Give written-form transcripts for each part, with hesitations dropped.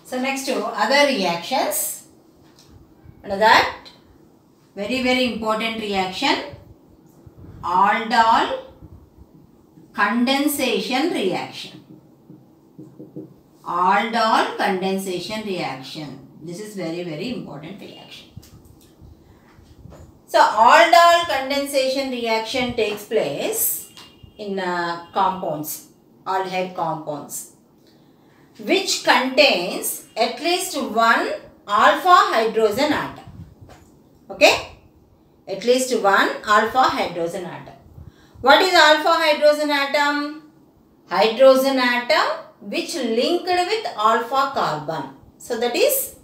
So next to other reactions. Under that, very important reaction, aldol condensation reaction. Aldol condensation reaction. This is very important reaction. So aldol condensation reaction takes place in compounds, aldehyde compounds, which contains at least one alpha hydrogen atom. Okay? At least one alpha hydrogen atom. What is alpha hydrogen atom? Hydrogen atom which linked with alpha carbon. So that is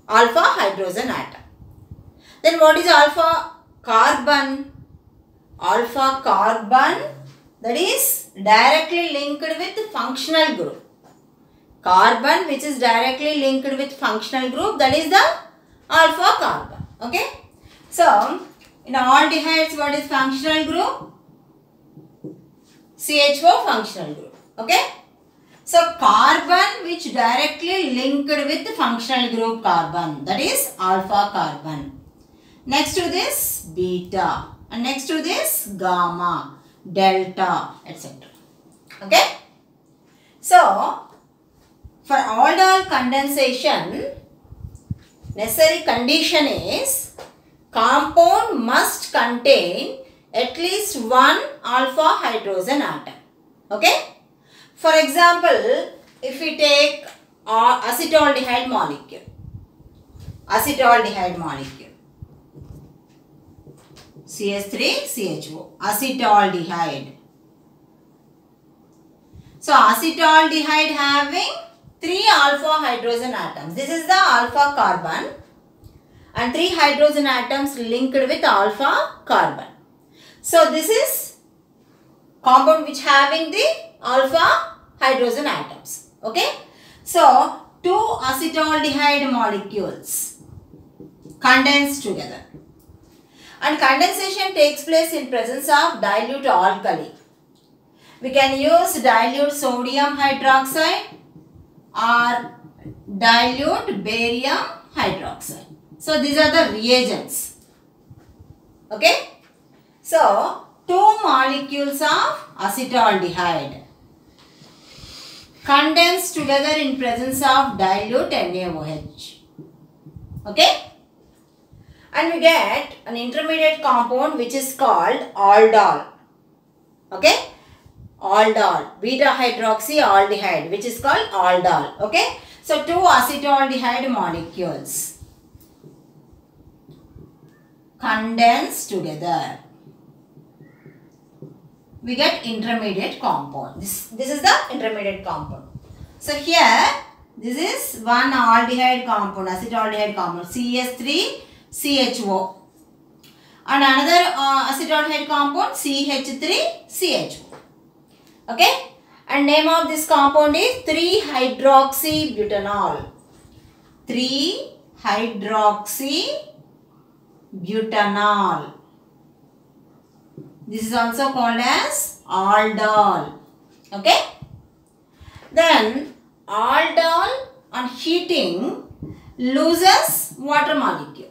alpha hydrogen atom. Then what is alpha carbon? Alpha carbon, that is directly linked with functional group. Carbon which is directly linked with functional group, that is the alpha carbon. Okay. So in aldehydes, what is functional group? CH4 functional group. Okay. So carbon which directly linked with functional group carbon, that is alpha carbon. Next to this beta, and next to this gamma, delta, etc. Okay. So for aldol condensation, necessary condition is compound must contain at least one alpha hydrogen atom. Okay. For example, if we take acetaldehyde molecule, CH3CHO, acetaldehyde. So acetaldehyde having 3 alpha hydrogen atoms. This is the alpha carbon and 3 hydrogen atoms linked with alpha carbon. So this is compound which having the alpha hydrogen atoms. Okay. So 2 acetaldehyde molecules condense together. And condensation takes place in presence of dilute alkali. We can use dilute sodium hydroxide or dilute barium hydroxide. So these are the reagents. Okay. So 2 molecules of acetaldehyde condense together in presence of dilute NaOH. Okay. And we get an intermediate compound which is called aldol. Okay. Aldol, beta hydroxy aldehyde, which is called aldol. Okay. So 2 acetaldehyde molecules condense together. We get intermediate compound. This is the intermediate compound. So here, this is one aldehyde compound, acetaldehyde compound, CH3CHO. And another acetaldehyde compound, CH3CHO. Okay. And name of this compound is 3-hydroxybutanol. 3-hydroxybutanol. This is also called as aldol. Okay. Then aldol on heating loses water molecule.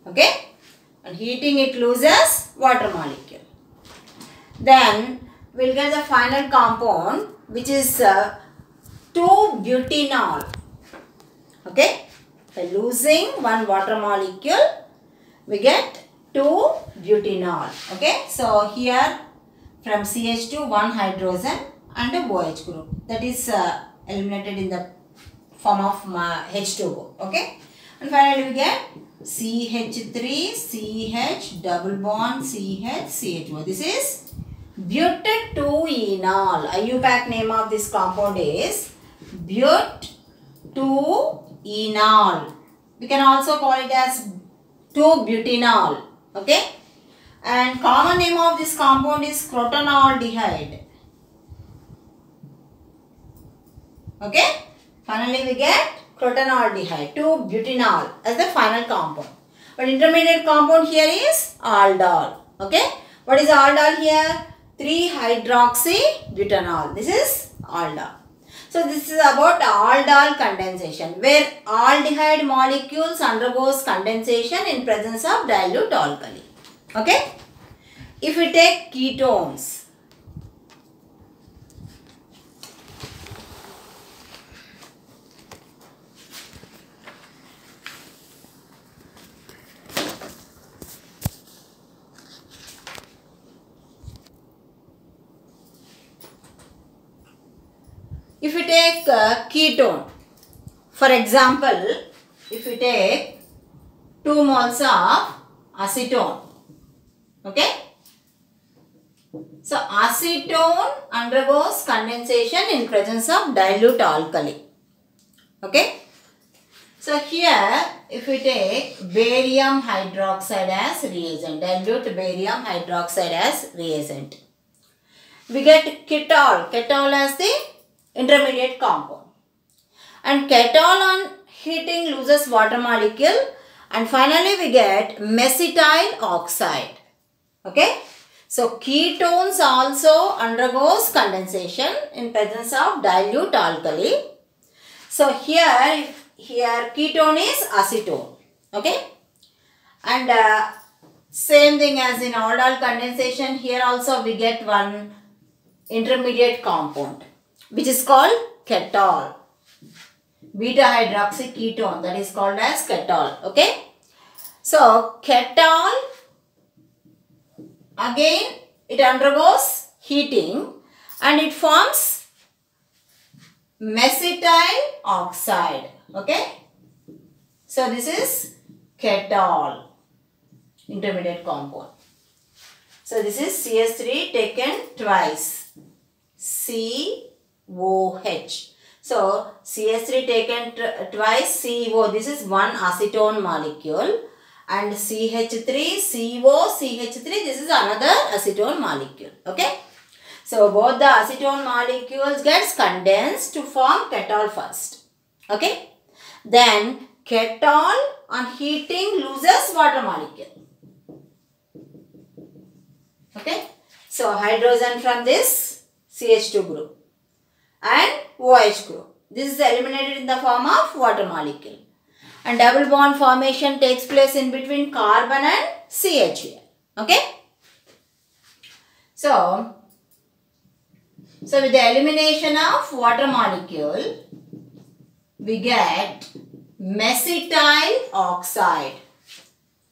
Okay. On heating it loses water molecule. Then we will get the final compound which is 2-butanol. Okay. By losing one water molecule, we get 2-butanol. Okay. So here from CH2 one hydrogen and a OH group, that is eliminated in the form of H2O. Okay. And finally we get CH3 CH double bond CH CHO. This is but2-enol. IUPAC name of this compound is but2-enol. We can also call it as 2-butanol. Okay. And common name of this compound is crotonaldehyde. Okay. Finally we get crotonaldehyde, 2-butanol as the final compound. But intermediate compound here is aldol. Okay. What is aldol here? 3-hydroxybutanol. This is aldol. So this is about aldol condensation, where aldehyde molecules undergoes condensation in presence of dilute alkali. Okay. If we take ketones, if we take ketone, for example, if we take 2 moles of acetone, okay. So acetone undergoes condensation in presence of dilute alkali, okay. So here, if we take barium hydroxide as reagent, dilute barium hydroxide as reagent, we get ketol as the intermediate compound, and ketol on heating loses water molecule, and finally we get mesitile oxide, okay. So ketones also undergoes condensation in presence of dilute alkali. So here ketone is acetone, okay, and same thing as in aldol condensation, here also we get one intermediate compound which is called ketol, beta hydroxy ketone, that is called as ketol, okay. So ketol, again it undergoes heating and it forms mesitile oxide, okay. So this is ketol, intermediate compound. So this is CH3 taken twice, COH. So CH3 taken twice, CO, this is one acetone molecule, and CH3, CO, CH3, this is another acetone molecule, okay. So both the acetone molecules gets condensed to form ketol first, okay. Then ketol on heating loses water molecule, okay. So hydrogen from this CH2 group and OH group, this is eliminated in the form of water molecule, and double bond formation takes place in between carbon and CH, okay. So with the elimination of water molecule, we get mesitile oxide,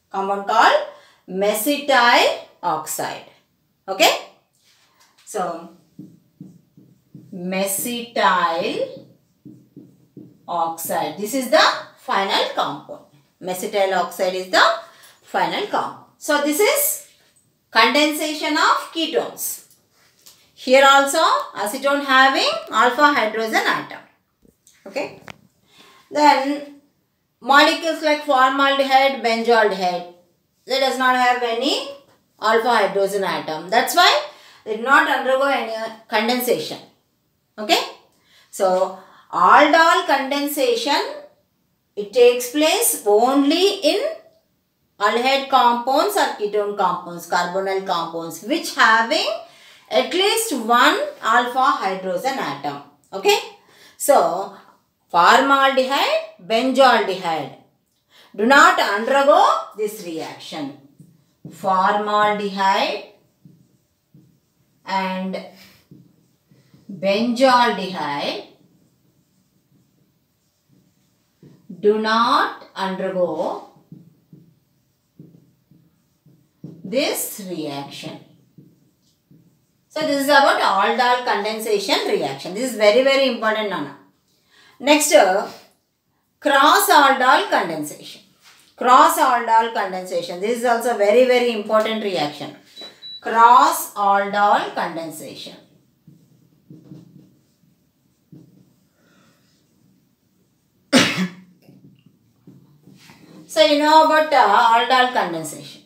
compound called mesitile oxide, okay. So mesitile oxide, this is the final compound. Mesitile oxide is the final compound. So this is condensation of ketones. Here also acetone having alpha hydrogen atom, okay. Then molecules like formaldehyde, benzaldehyde, they does not have any alpha hydrogen atom. That's why they do not undergo any condensation, okay. So aldol condensation, it takes place only in aldehyde compounds or ketone compounds, carbonyl compounds, which having at least one alpha hydrogen atom, okay. So formaldehyde, benzaldehyde do not undergo this reaction. Formaldehyde and benzaldehyde do not undergo this reaction. So this is about aldol condensation reaction. This is very, very important, Nana. Next, cross aldol condensation. Cross aldol condensation. This is also very, very important reaction. Cross aldol condensation. So you know about aldol condensation.